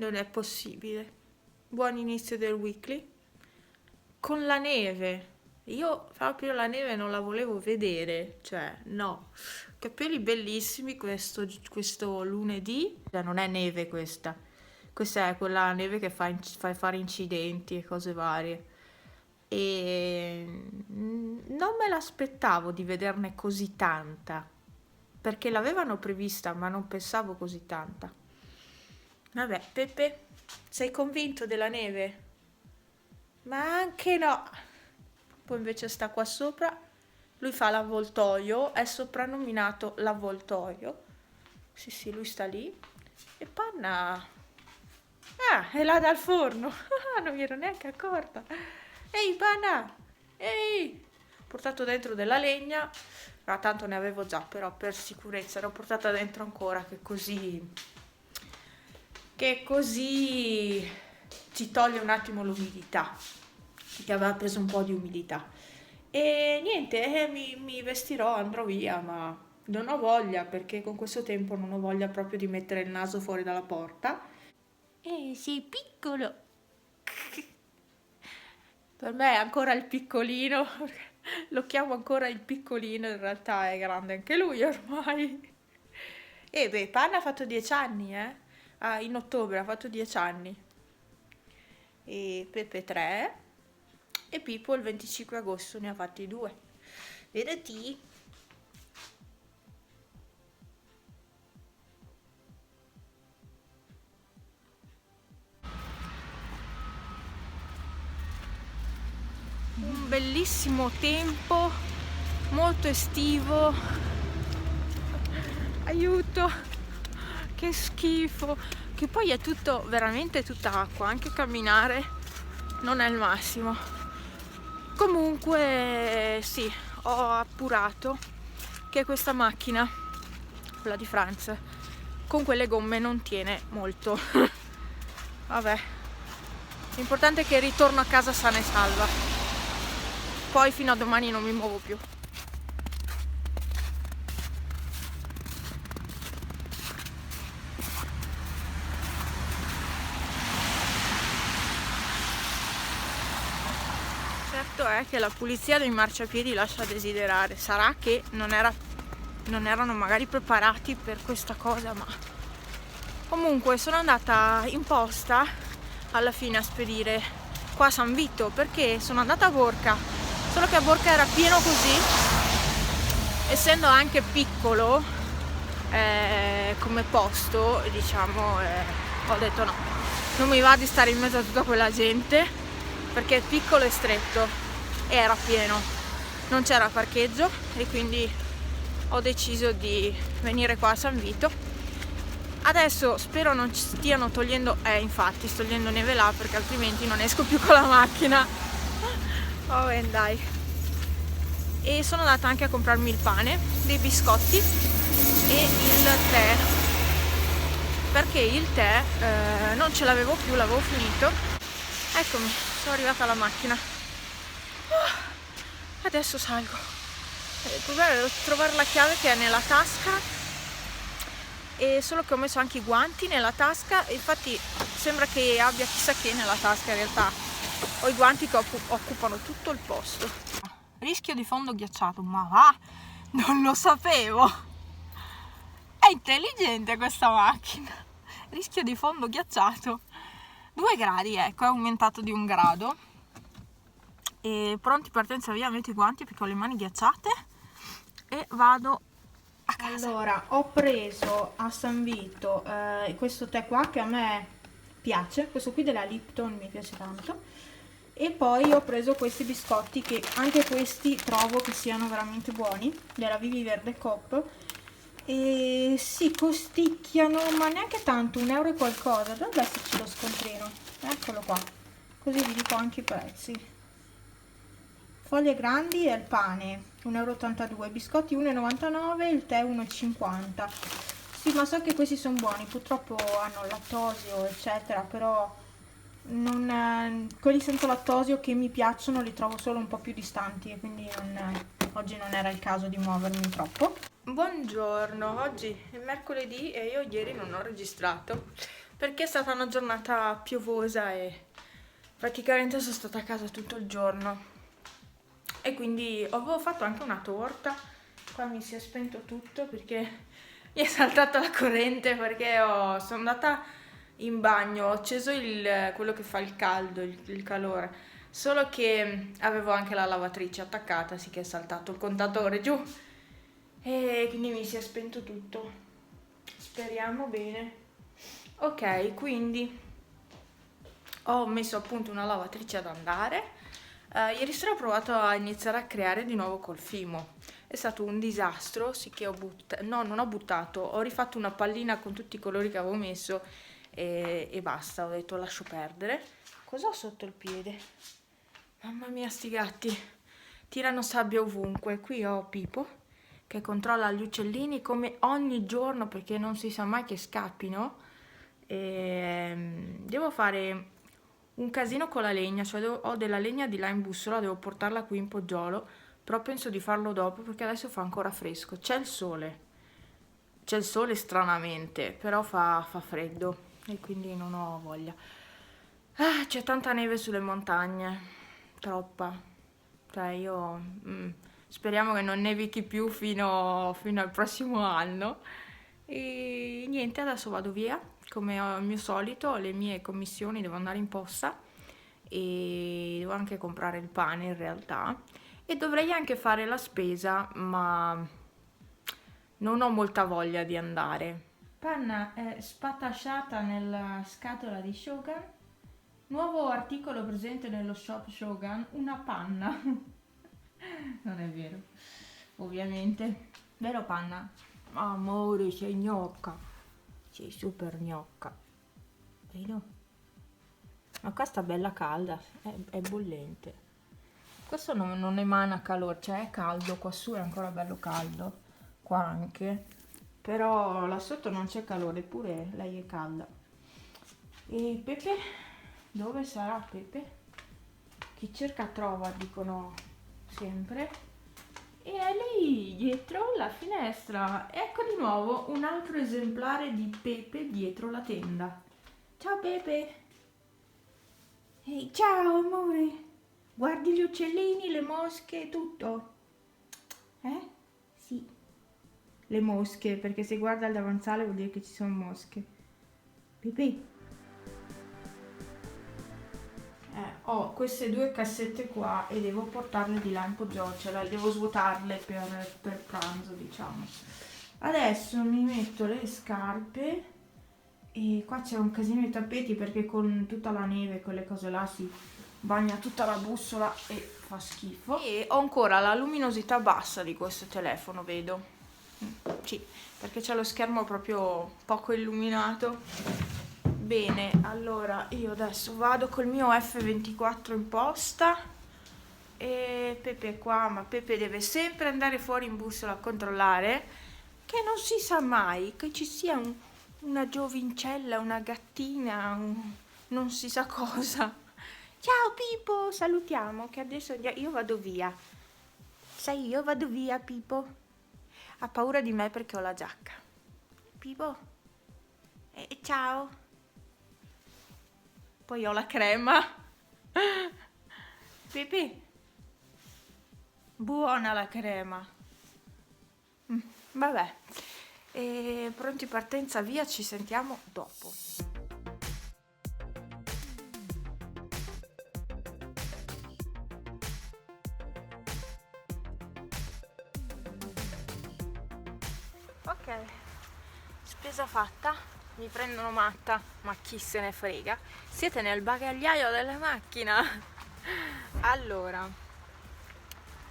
Non è possibile. Buon inizio del weekly. Con la neve. Io proprio la neve non la volevo vedere. Cioè, no. Capelli bellissimi questo lunedì. Cioè, non è neve questa. Questa è quella neve che fa fare incidenti e cose varie. E non me l'aspettavo di vederne così tanta. Perché l'avevano prevista, ma non pensavo così tanta. Vabbè, Peppe, sei convinto della neve? Ma anche no. Poi invece sta qua sopra. Lui fa l'avvoltoio, è soprannominato l'avvoltoio. Sì, sì, lui sta lì. E Panna... Ah, è là dal forno. Non mi ero neanche accorta. Ehi, Panna! Ehi! Ho portato dentro della legna. Ma tanto ne avevo già, però per sicurezza l'ho portata dentro ancora, che così ci toglie un attimo l'umidità, che aveva preso un po' di umidità. E niente, mi vestirò, andrò via, ma non ho voglia, perché con questo tempo non ho voglia proprio di mettere il naso fuori dalla porta. Sei piccolo. Per me è ancora il piccolino, lo chiamo ancora il piccolino, in realtà è grande anche lui ormai. E beh, Panna ha fatto 10 anni, eh? Ah, in ottobre ha fatto 10 anni. E Pepe 3 e Pippo il 25 agosto ne ha fatti 2. Vedete? Un bellissimo tempo, molto estivo. Aiuto, che schifo. Che poi è tutto, veramente tutta acqua, anche camminare non è il massimo. Comunque sì, ho appurato che questa macchina, quella di Franz, con quelle gomme non tiene molto. Vabbè, l'importante è che ritorno a casa sana e salva. Poi fino a domani non mi muovo più. Certo è che la pulizia dei marciapiedi lascia a desiderare. Sarà che non erano magari preparati per questa cosa, ma comunque sono andata in posta alla fine a spedire qua a San Vito, perché sono andata a Borca, solo che a Borca era pieno così, essendo anche piccolo come posto, diciamo, ho detto no, non mi va di stare in mezzo a tutta quella gente, perché è piccolo e stretto e era pieno, non c'era parcheggio e quindi ho deciso di venire qua a San Vito. Adesso spero non stiano togliendo, infatti sto togliendo neve là, perché altrimenti non esco più con la macchina. Oh, dai. E sono andata anche a comprarmi il pane, dei biscotti e il tè, perché il tè non ce l'avevo più, l'avevo finito. Eccomi, sono arrivata alla macchina. Adesso salgo. Il problema è trovare la chiave che è nella tasca, e solo che ho messo anche i guanti nella tasca, e infatti sembra che abbia chissà che nella tasca, in realtà ho i guanti che occupano tutto il posto. Rischio di fondo ghiacciato, ma va, non lo sapevo. È intelligente questa macchina. Rischio di fondo ghiacciato. 2 gradi, ecco, è aumentato di 1 grado. E pronti partenza via, metto i guanti perché ho le mani ghiacciate e vado a casa. Allora, ho preso a San Vito questo tè qua che a me piace, questo qui della Lipton mi piace tanto, e poi ho preso questi biscotti che anche questi trovo che siano veramente buoni, della Vivi Verde Coop, e si costicchiano ma neanche tanto, 1 euro e qualcosa. Dovrebbe esserci lo scontrino, eccolo qua, così vi dico anche i prezzi. Foglie grandi e il pane 1,82 euro, biscotti 1,99 €, il tè 1,50 €. Sì, ma so che questi sono buoni, purtroppo hanno lattosio eccetera, però quelli senza lattosio che mi piacciono li trovo solo un po' più distanti, e quindi oggi non era il caso di muovermi troppo. Buongiorno, oggi è mercoledì e io ieri non ho registrato perché è stata una giornata piovosa e praticamente sono stata a casa tutto il giorno e quindi avevo fatto anche una torta. Qua mi si è spento tutto perché mi è saltata la corrente perché sono andata in bagno, ho acceso quello che fa il caldo, il calore, solo che avevo anche la lavatrice attaccata, sì che è saltato il contatore giù e quindi mi si è spento tutto. Speriamo bene. Ok, quindi ho messo appunto una lavatrice ad andare. Ieri sera ho provato a iniziare a creare di nuovo col Fimo. È stato un disastro, sì che no, non ho buttato, ho rifatto una pallina con tutti i colori che avevo messo e basta, ho detto lascio perdere. Cosa ho sotto il piede? Mamma mia, sti gatti, tirano sabbia ovunque. Qui ho Pipo che controlla gli uccellini come ogni giorno perché non si sa mai che scappino. Devo fare un casino con la legna, cioè ho della legna di là in bussola, devo portarla qui in poggiolo, però penso di farlo dopo perché adesso fa ancora fresco. C'è il sole stranamente, però fa freddo e quindi non ho voglia. C'è tanta neve sulle montagne, troppa. Cioè speriamo che non nevichi più fino al prossimo anno. E niente, adesso vado via, come al mio solito, ho le mie commissioni, devo andare in posta e devo anche comprare il pane in realtà. E dovrei anche fare la spesa, ma non ho molta voglia di andare. Panna è spatasciata nella scatola di Shogun. Nuovo articolo presente nello shop Shogun, una panna. Non è vero, ovviamente. Vero Panna? Amore, sei gnocca. Sei super gnocca. Vero? Ma qua sta bella calda, è bollente. Questo non emana calore, cioè è caldo, qua su è ancora bello caldo. Qua anche. Però là sotto non c'è calore, eppure lei è calda. E Pepe? Dove sarà Pepe? Chi cerca trova, dicono sempre. E è lì dietro la finestra. Ecco di nuovo un altro esemplare di Pepe dietro la tenda. Ciao Pepe. Ehi, ciao amore. Guardi gli uccellini, le mosche, tutto. Sì. Le mosche, perché se guarda il davanzale vuol dire che ci sono mosche. Pepe. Ho queste due cassette qua e devo portarle di là in poggiolo, cioè devo svuotarle per pranzo, diciamo. Adesso mi metto le scarpe e qua c'è un casino di tappeti perché con tutta la neve, quelle cose là, si bagna tutta la bussola e fa schifo. E ho ancora la luminosità bassa di questo telefono, vedo. Sì, perché c'è lo schermo proprio poco illuminato. Bene, allora io adesso vado col mio F24 in posta e Pepe è qua, ma Pepe deve sempre andare fuori in bussola a controllare che non si sa mai che ci sia una giovincella, una gattina, non si sa cosa. Ciao Pipo, salutiamo che adesso io vado via. Sai, io vado via Pipo. Ha paura di me perché ho la giacca. Pipo, ciao. Poi ho la crema. Pepe, buona la crema. Vabbè, pronti partenza via, ci sentiamo dopo. Ok, spesa fatta. Mi prendono matta, ma chi se ne frega. Siete nel bagagliaio della macchina. Allora,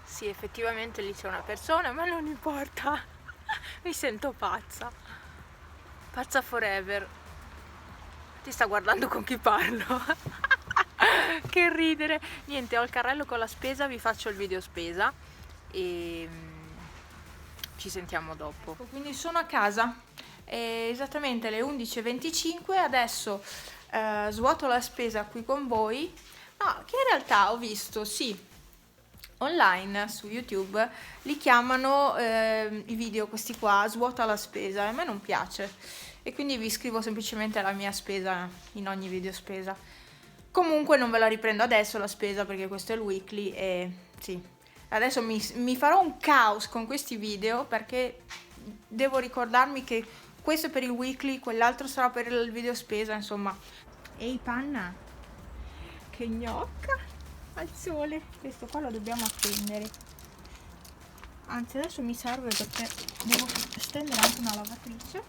sì, effettivamente lì c'è una persona, ma non importa. Mi sento pazza. Pazza forever. Ti sta guardando con chi parlo. Che ridere. Niente, ho il carrello con la spesa, vi faccio il video spesa e ci sentiamo dopo. Quindi sono a casa. È esattamente le 11:25, adesso svuoto la spesa qui con voi. No, che in realtà ho visto, sì, online su YouTube li chiamano i video questi qua, svuota la spesa, a me non piace. e quindi vi scrivo semplicemente la mia spesa in ogni video spesa. Comunque non ve la riprendo adesso la spesa perché questo è il weekly e sì, adesso mi farò un caos con questi video perché devo ricordarmi che questo è per il weekly, quell'altro sarà per il video spesa, insomma. Ehi panna, che gnocca al sole, questo qua lo dobbiamo appendere. Anzi adesso mi serve perché devo stendere anche una lavatrice.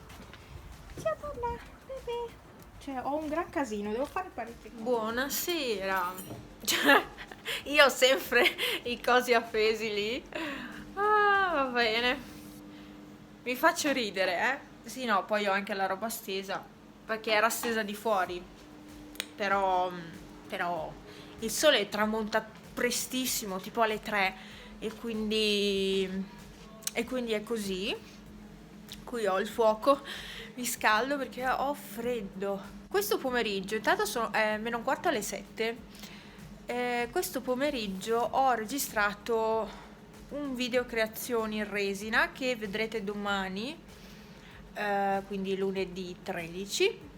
Ciao panna, bebè. Cioè ho un gran casino, devo fare parecchie cose. Buonasera. Cioè, io ho sempre i cosi appesi lì. Ah, va bene. Mi faccio ridere, eh? Sì, no, poi ho anche la roba stesa, perché era stesa di fuori. Però il sole tramonta prestissimo, tipo alle 3, e quindi è così. Qui ho il fuoco, mi scaldo perché ho freddo. Questo pomeriggio, intanto sono meno un quarto alle 7. Questo pomeriggio ho registrato un video creazioni in resina che vedrete domani, quindi lunedì 13.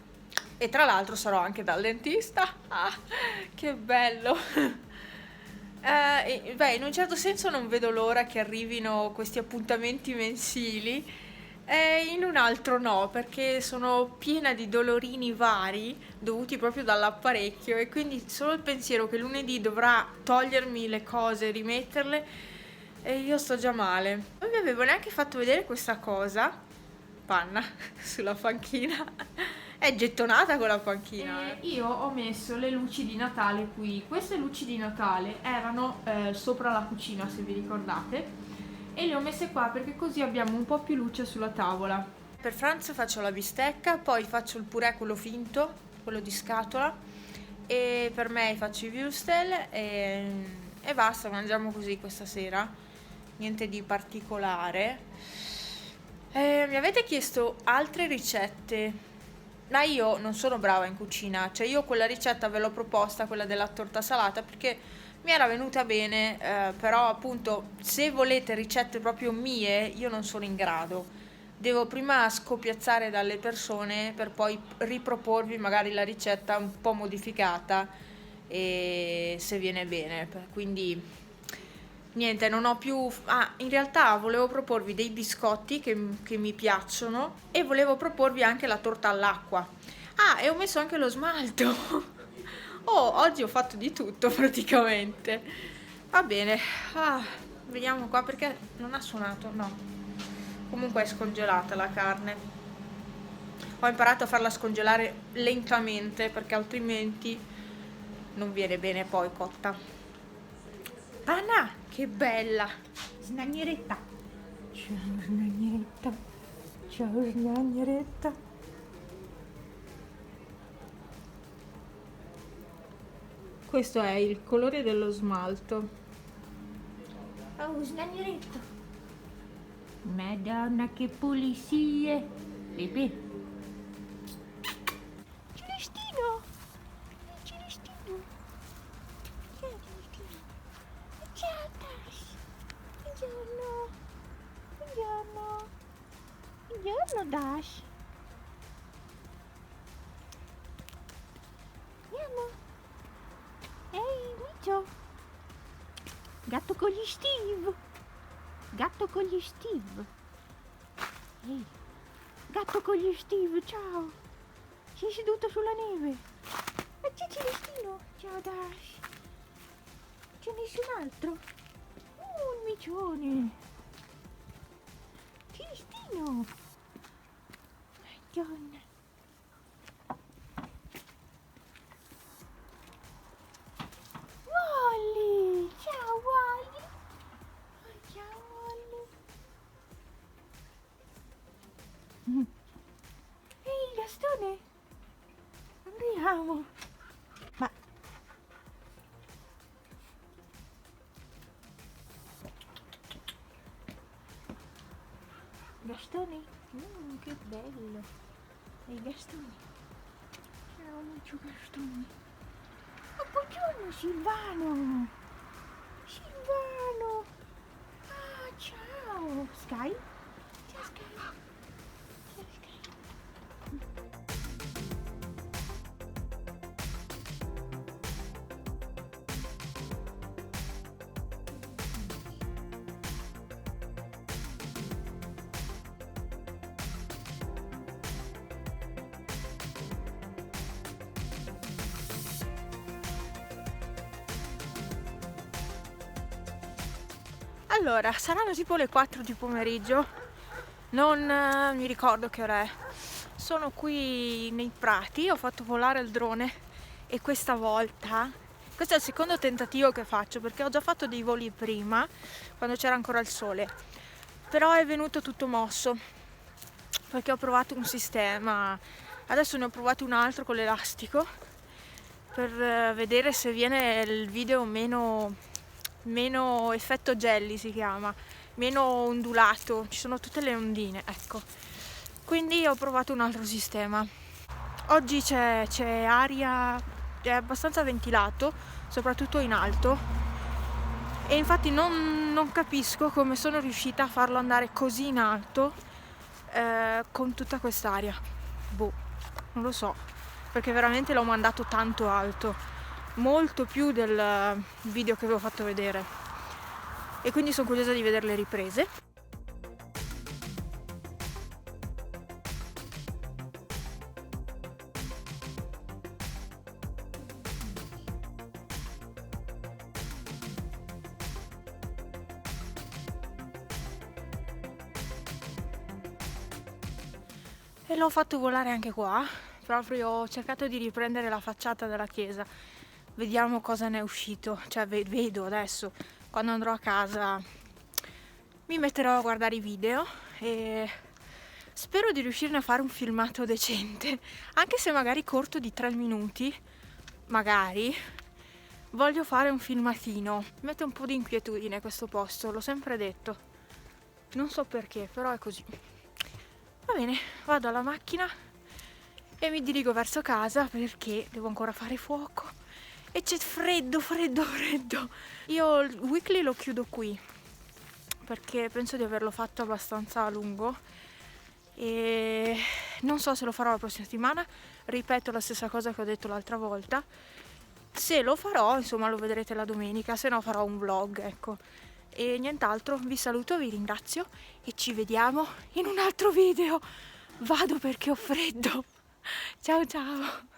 E tra l'altro sarò anche dal dentista. Ah, che bello! Beh, in un certo senso non vedo l'ora che arrivino questi appuntamenti mensili, e in un altro no, perché sono piena di dolorini vari dovuti proprio dall'apparecchio e quindi solo il pensiero che lunedì dovrà togliermi le cose e rimetterle, e io sto già male. Non vi avevo neanche fatto vedere questa cosa, panna, sulla panchina. È gettonata con la panchina. Io ho messo le luci di Natale qui. Queste luci di Natale erano sopra la cucina, se vi ricordate, e le ho messe qua perché così abbiamo un po' più luce sulla tavola. Per Franz faccio la bistecca, poi faccio il purè, quello finto, quello di scatola, e per me faccio i würstel e basta, mangiamo così questa sera. Niente di particolare. Mi avete chiesto altre ricette, ma io non sono brava in cucina, cioè io quella ricetta ve l'ho proposta, quella della torta salata, perché mi era venuta bene, però appunto se volete ricette proprio mie, io non sono in grado. Devo prima scopiazzare dalle persone per poi riproporvi magari la ricetta un po' modificata e se viene bene. Quindi niente, non ho più. Ah, in realtà volevo proporvi dei biscotti che mi piacciono e volevo proporvi anche la torta all'acqua. Ah, e ho messo anche lo smalto. Oh, oggi ho fatto di tutto praticamente. Va bene. Ah, vediamo qua perché non ha suonato, no. Comunque è scongelata la carne. Ho imparato a farla scongelare lentamente perché altrimenti non viene bene poi cotta. Anna, che bella! Snagneretta. Ciao snagneretta. Ciao snagneretta. Questo è il colore dello smalto. Oh, snagneretta. Madonna, che pulizie. Pepe. Celestino. Celestino. Ciao Celestino. Ciao Dash. Buongiorno. Buongiorno. Buongiorno Dash. Andiamo. Ehi, Micio. Gatto con gli Steve. Gatto con gli Steve. Ehi, gatto con gli Steve, ciao. Sei seduto sulla neve. E c'è Celestino. Ciao Dash. C'è nessun altro? Un micione. Celestino. Madonna. Wally. Ciao Wally. Oh, ciao Wally. Ehi Gastone. Andiamo. Ma Gastone? Che bello. Ehi Gastone. Ciao amico Gastone. Oh, buongiorno Silvano. Silvano. Ah, ciao. Sky? Ciao Sky. Ciao Sky. Allora, saranno tipo le 4 di pomeriggio, non mi ricordo che ora è. Sono qui nei prati, ho fatto volare il drone e questa volta, questo è il secondo tentativo che faccio perché ho già fatto dei voli prima, quando c'era ancora il sole, però è venuto tutto mosso perché ho provato un sistema, adesso ne ho provato un altro con l'elastico per vedere se viene il video meno effetto jelly, si chiama, meno ondulato, ci sono tutte le ondine, ecco. Quindi ho provato un altro sistema. Oggi c'è aria, è abbastanza ventilato, soprattutto in alto, e infatti non capisco come sono riuscita a farlo andare così in alto con tutta quest'aria. Boh, non lo so, perché veramente l'ho mandato tanto alto, molto più del video che avevo fatto vedere, e quindi sono curiosa di vedere le riprese. E l'ho fatto volare anche qua, proprio ho cercato di riprendere la facciata della chiesa. Vediamo cosa ne è uscito, cioè vedo adesso, quando andrò a casa mi metterò a guardare i video e spero di riuscirne a fare un filmato decente, anche se magari corto di 3 minuti, magari. Voglio fare un filmatino, mi mette un po' di inquietudine questo posto, l'ho sempre detto, non so perché, però è così. Va bene, vado alla macchina e mi dirigo verso casa perché devo ancora fare fuoco e c'è freddo. Io il weekly lo chiudo qui perché penso di averlo fatto abbastanza a lungo e non so se lo farò la prossima settimana. Ripeto la stessa cosa che ho detto l'altra volta. Se lo farò, insomma, lo vedrete la domenica, se no farò un vlog, ecco. E nient'altro, vi saluto, vi ringrazio e ci vediamo in un altro video. Vado perché ho freddo. Ciao ciao!